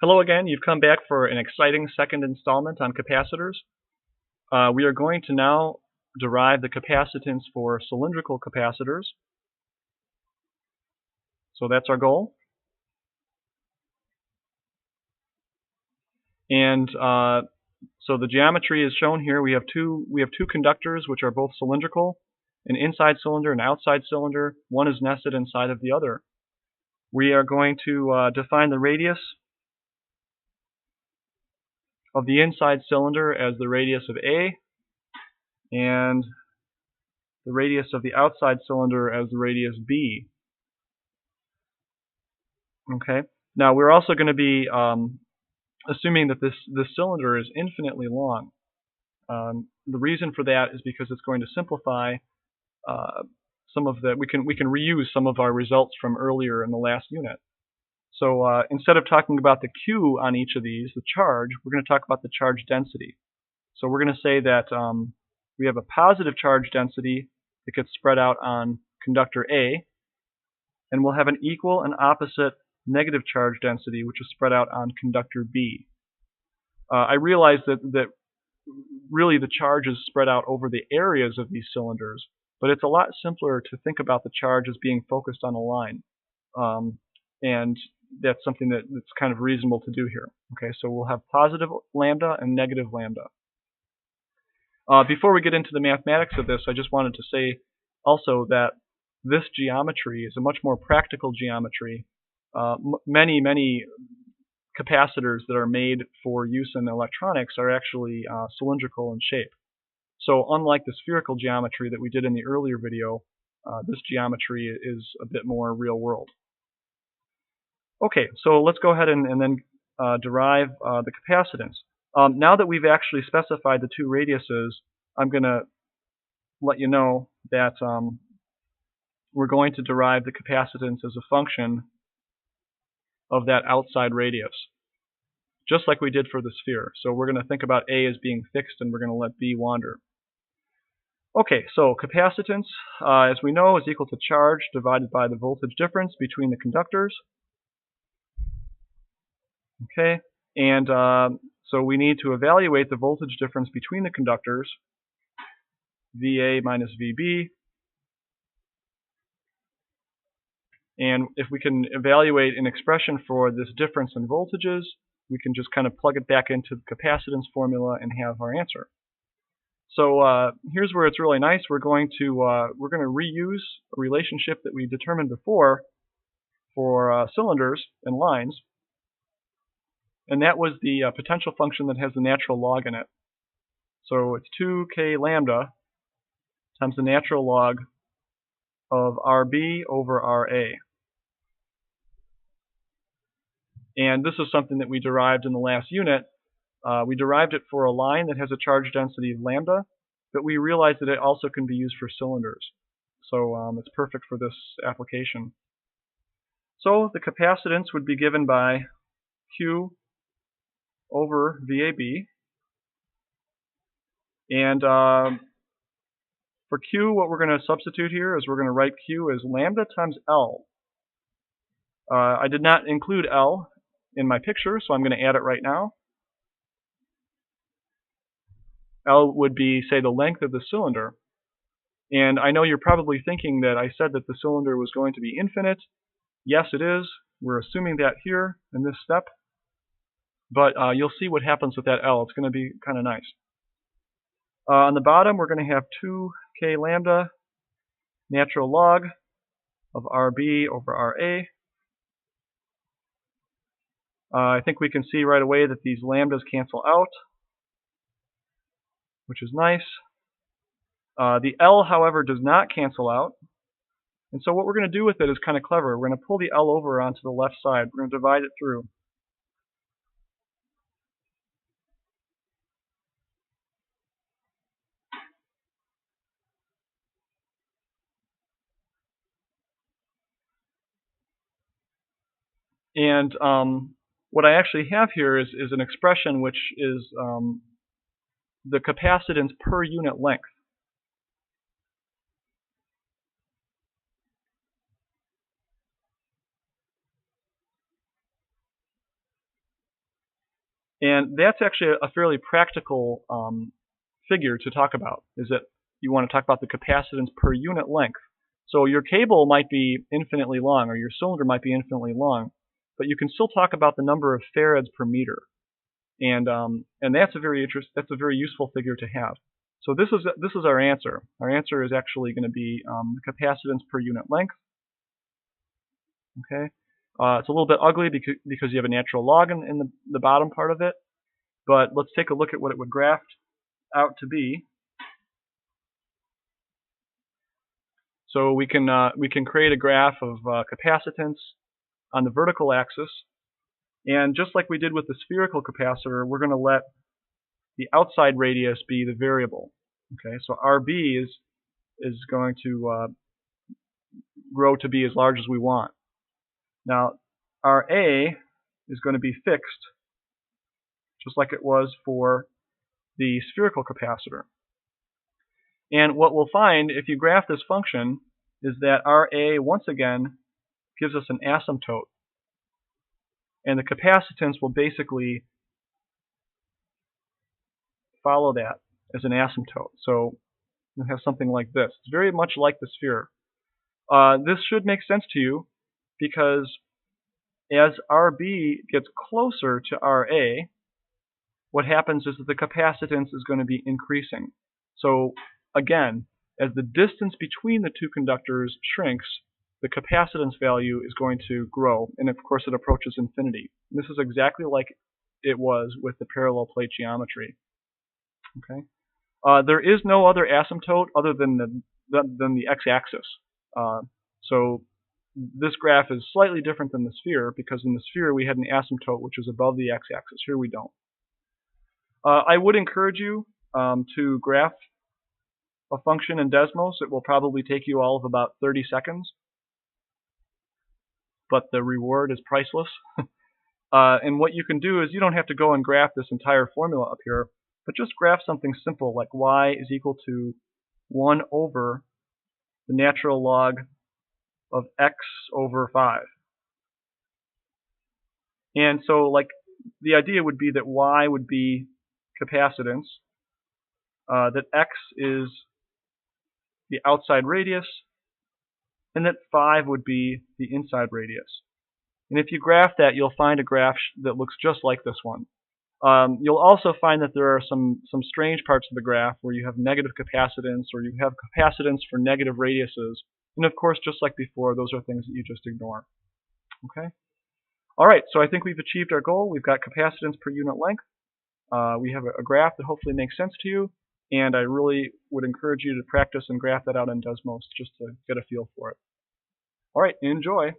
Hello again, you've come back for an exciting second installment on capacitors. We are going to now derive the capacitance for cylindrical capacitors. So that's our goal. And so the geometry is shown here. We have two conductors which are both cylindrical, an inside cylinder and outside cylinder. One is nested inside of the other. We are going to define the radius of the inside cylinder as the radius of A, and the radius of the outside cylinder as the radius B. Okay. Now we're also going to be assuming that this cylinder is infinitely long. The reason for that is because it's going to simplify some of the. We can reuse some of our results from earlier in the last unit. So instead of talking about the Q on each of these, the charge, we're going to talk about the charge density. So we're going to say that we have a positive charge density that gets spread out on conductor A, and we'll have an equal and opposite negative charge density which is spread out on conductor B. I realize that really the charge is spread out over the areas of these cylinders, but it's a lot simpler to think about the charge as being focused on a line. And that's something that's kind of reasonable to do here. Okay, so we'll have positive lambda and negative lambda. Before we get into the mathematics of this, I just wanted to say also that this geometry is a much more practical geometry. Many capacitors that are made for use in electronics are actually cylindrical in shape. So unlike the spherical geometry that we did in the earlier video, this geometry is a bit more real world. Okay, so let's go ahead and then derive the capacitance. Now that we've actually specified the two radiuses, I'm going to let you know that we're going to derive the capacitance as a function of that outside radius, just like we did for the sphere. So we're going to think about A as being fixed, and we're going to let B wander. Okay, so capacitance, as we know, is equal to charge divided by the voltage difference between the conductors. Okay, and so we need to evaluate the voltage difference between the conductors, VA minus VB. And if we can evaluate an expression for this difference in voltages, we can just kind of plug it back into the capacitance formula and have our answer. So here's where it's really nice. We're going to reuse a relationship that we determined before for cylinders and lines, and that was the potential function that has the natural log in it. So it's 2k lambda times the natural log of RB over RA. And this is something that we derived in the last unit. We derived it for a line that has a charge density of lambda, but we realized that it also can be used for cylinders. So it's perfect for this application. So the capacitance would be given by Q over VAB. And for Q, what we're going to substitute here is we're going to write Q as lambda times L. I did not include L in my picture, so I'm going to add it right now. L would be, say, the length of the cylinder. And I know you're probably thinking that I said that the cylinder was going to be infinite. Yes, it is. We're assuming that here in this step. But you'll see what happens with that L. It's going to be kind of nice. On the bottom, we're going to have 2k lambda natural log of RB over RA. I think we can see right away that these lambdas cancel out, which is nice. The L, however, does not cancel out. And so what we're going to do with it is kind of clever. We're going to pull the L over onto the left side. We're going to divide it through. And what I actually have here is an expression which is the capacitance per unit length. And that's actually a fairly practical figure to talk about, is that you want to talk about the capacitance per unit length. So your cable might be infinitely long, or your cylinder might be infinitely long, but you can still talk about the number of farads per meter. And that's a very useful figure to have. So this is our answer. Our answer is actually going to be the capacitance per unit length. Okay, it's a little bit ugly because you have a natural log in the bottom part of it. But let's take a look at what it would graph out to be. So we can create a graph of capacitance on the vertical axis, and just like we did with the spherical capacitor, we're going to let the outside radius be the variable. Okay, so RB is going to grow to be as large as we want. Now RA is going to be fixed, just like it was for the spherical capacitor. And what we'll find if you graph this function is that RA once again gives us an asymptote, and the capacitance will basically follow that as an asymptote. So you'll have something like this. It's very much like the sphere. This should make sense to you because as RB gets closer to RA, what happens is that the capacitance is going to be increasing. So again, as the distance between the two conductors shrinks, the capacitance value is going to grow, and of course it approaches infinity. And this is exactly like it was with the parallel plate geometry. Okay, there is no other asymptote other than the x-axis. So this graph is slightly different than the sphere because in the sphere we had an asymptote which is above the x-axis. Here we don't. I would encourage you to graph a function in Desmos. It will probably take you all of about 30 seconds, but the reward is priceless. And what you can do is you don't have to go and graph this entire formula up here, but just graph something simple like y is equal to 1 over the natural log of x over 5. And so like the idea would be that y would be capacitance, that x is the outside radius, and that 5 would be the inside radius. And if you graph that, you'll find a graph that looks just like this one. You'll also find that there are some strange parts of the graph where you have negative capacitance, or you have capacitance for negative radiuses. And of course, just like before, those are things that you just ignore. Okay? Alright, so I think we've achieved our goal. We've got capacitance per unit length. We have a graph that hopefully makes sense to you, and I really would encourage you to practice and graph that out in Desmos just to get a feel for it. Alright, enjoy!